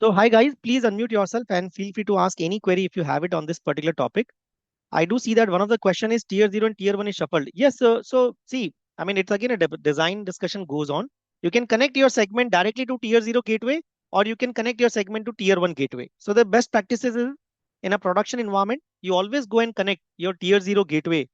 So hi guys, please unmute yourself and feel free to ask any query if you have it on this particular topic. I do see that one of the question is tier 0 and tier 1 is shuffled. Yes, so see, I mean, it's again a design discussion goes on. You can connect your segment directly to tier 0 gateway or you can connect your segment to tier 1 gateway. So the best practices is in a production environment, you always go and connect your tier 0 gateway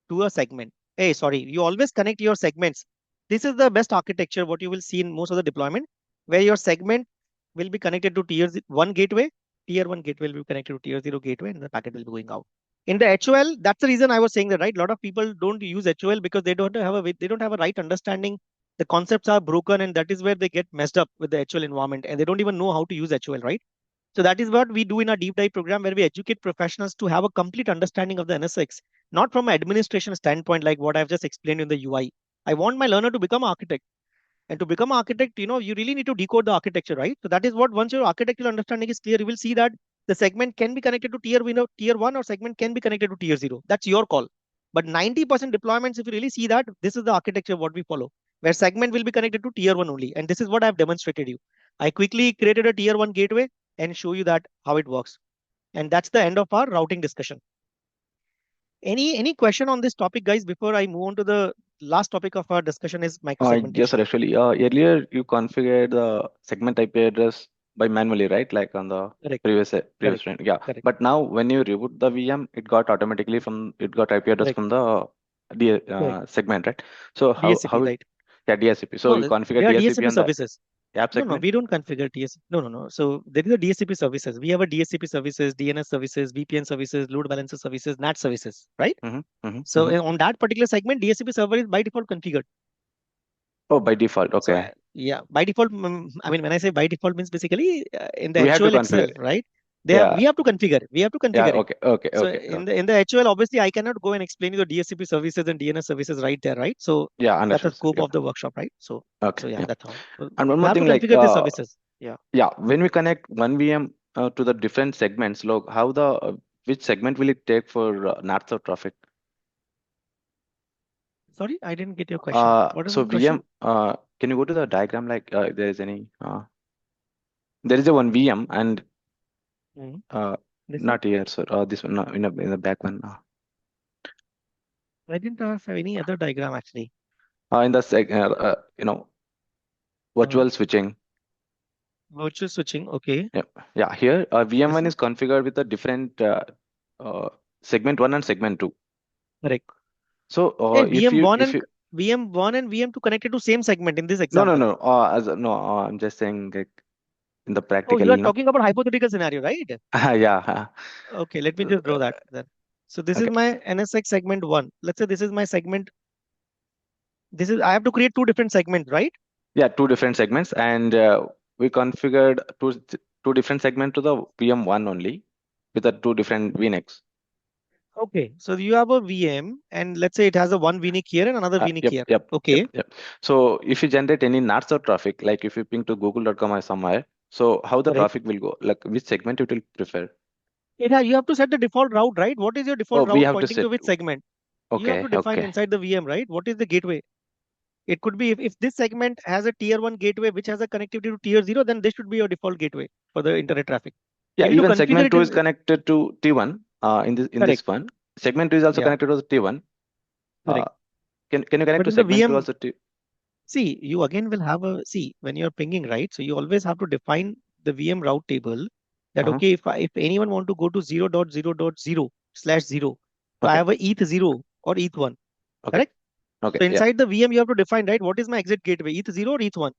to a segment. Hey, sorry, you always connect your segments. This is the best architecture, what you will see in most of the deployment, where your segment will be connected to tier 1 gateway, tier 1 gateway will be connected to tier 0 gateway, and the packet will be going out. In the HOL, that's the reason I was saying that, right? A lot of people don't use HOL because they don't have a right understanding. The concepts are broken, and that is where they get messed up with the HOL environment, and they don't even know how to use HOL, right? So that is what we do in our deep dive program where we educate professionals to have a complete understanding of the NSX, not from an administration standpoint like what I've just explained in the UI. I want my learner to become architect. And to become architect, you really need to decode the architecture, right? So that is what once your architectural understanding is clear, you will see that the segment can be connected to tier 1 or segment can be connected to tier 0. That's your call. But 90% deployments, if you really see that, this is the architecture what we follow, where segment will be connected to tier 1 only. And this is what I've demonstrated you. I quickly created a tier 1 gateway and show you that how it works. And that's the end of our routing discussion. Any question on this topic, guys, before I move on to the last topic of our discussion is Yes, microsegmentation. sir. Actually, earlier you configured the segment IP address by manually, right? Like on the Correct, previous correct, trend. Yeah. correct, But now when you reboot the VM, it got IP address correct, from the correct. segment, right? So how DSCP, it right? yeah, DSCP. So No, you configure they are DSCP DSCP on the services. app No, segment? we don't configure DSCP. No, no, no. So there is a DSCP services. We have a DSCP services, DNS services, VPN services, load balancer services, NAT services, right? Mm-hmm, mm-hmm, So mm-hmm. on that particular segment, DSCP server is by default configured. Oh, by default. So Okay. yeah, by default, I mean, when I say by default means basically in the We have to HOL configure. itself, right? Yeah. We have to configure. We have to Yeah. configure it. Okay. Okay. So Okay. in the HOL, obviously, I cannot go and explain you the DSCP services and DNS services right there, right? So Yeah. that's the Understood, sir. scope Yeah. of the workshop, right? So Okay. yeah, Yeah. that's how. So And one you more have to thing, like configure the services. Yeah. yeah, when we connect one VM to the different segments, look, which segment will it take for north-south traffic? Sorry, I didn't get your question. What is So the question? VM, can you go to the diagram? Like, there is a one VM and Mhm. uh, This one? not here, sir. This one, no, in the back one. I didn't have any other diagram actually. In the Mhm. virtual switching. Virtual switching. Okay. Yeah, yeah. Here, This VM1 one? is configured with a different uh, segment one and segment two. Correct. So, And if you if you VM1 and VM2 connected to same segment in this no, no, example. no. No. I'm just saying like in the Oh, practical, you are talking about hypothetical scenario, right? yeah. Okay, let me just draw that then. So this is Okay. my NSX segment one. Let's say this is my segment. I have to create two different segments, right? Yeah, two different segments, and we configured two different segments to the VM1 only with the two different VNICs. Okay, so you have a VM and let's say it has a one VNIC here and another VNIC Yep, here. yep, yep, Okay, yep. So if you generate any north-south traffic, like if you ping to google.com or somewhere, so how the correct. traffic will go? Like which segment it will prefer? You have to set the default route, right? What is your Oh, default we route have to pointing set. to which segment? You have Okay, to define okay. inside the VM, right? What is the gateway? It could be if this segment has a tier 1 gateway which has a connectivity to tier 0, then this should be your default gateway for the internet traffic. Yeah, You need to even configure segment it two is in. connected to T1. In this Correct. one, segment two is also Yeah, connected to T1. Uh, correct. can you connect But to in the segment two VM, also T? see, you again will have a see when you're pinging, right? So you always have to define the VM route table that Uh-huh. okay, if anyone want to go to 0.0.0/0, so I Okay, have a ETH0 or ETH1, okay, correct? okay. So Yeah. inside the VM, you have to define, right? What is my exit gateway, ETH0 or ETH1?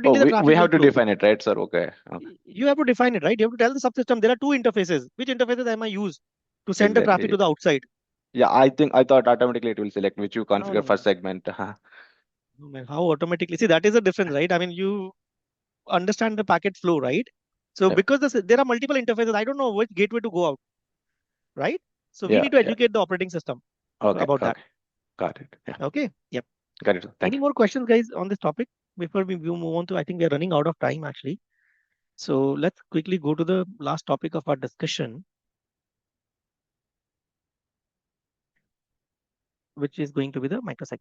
Oh, Accordingly, the we traffic will have to flow. define it, right, sir? Okay. Okay. You have to define it, right? You have to tell the subsystem there are two interfaces. Which interfaces am I use to send the traffic Exactly. to the outside? Yeah, I thought automatically it will select which you No, configure no, first no. segment. No, man, how automatically? See, that is the difference, right? I mean, you understand the packet flow, right? So Yep. because there are multiple interfaces, I don't know which gateway to go out, right? So we Yeah, need to yeah. educate the operating system Okay, about that. okay. Got it. Yeah. Okay. Yep. Got it, sir. Thank Any you. more questions, guys, on this topic before we move on to? I think we are running out of time actually. So let's quickly go to the last topic of our discussion, which is going to be the microsegment.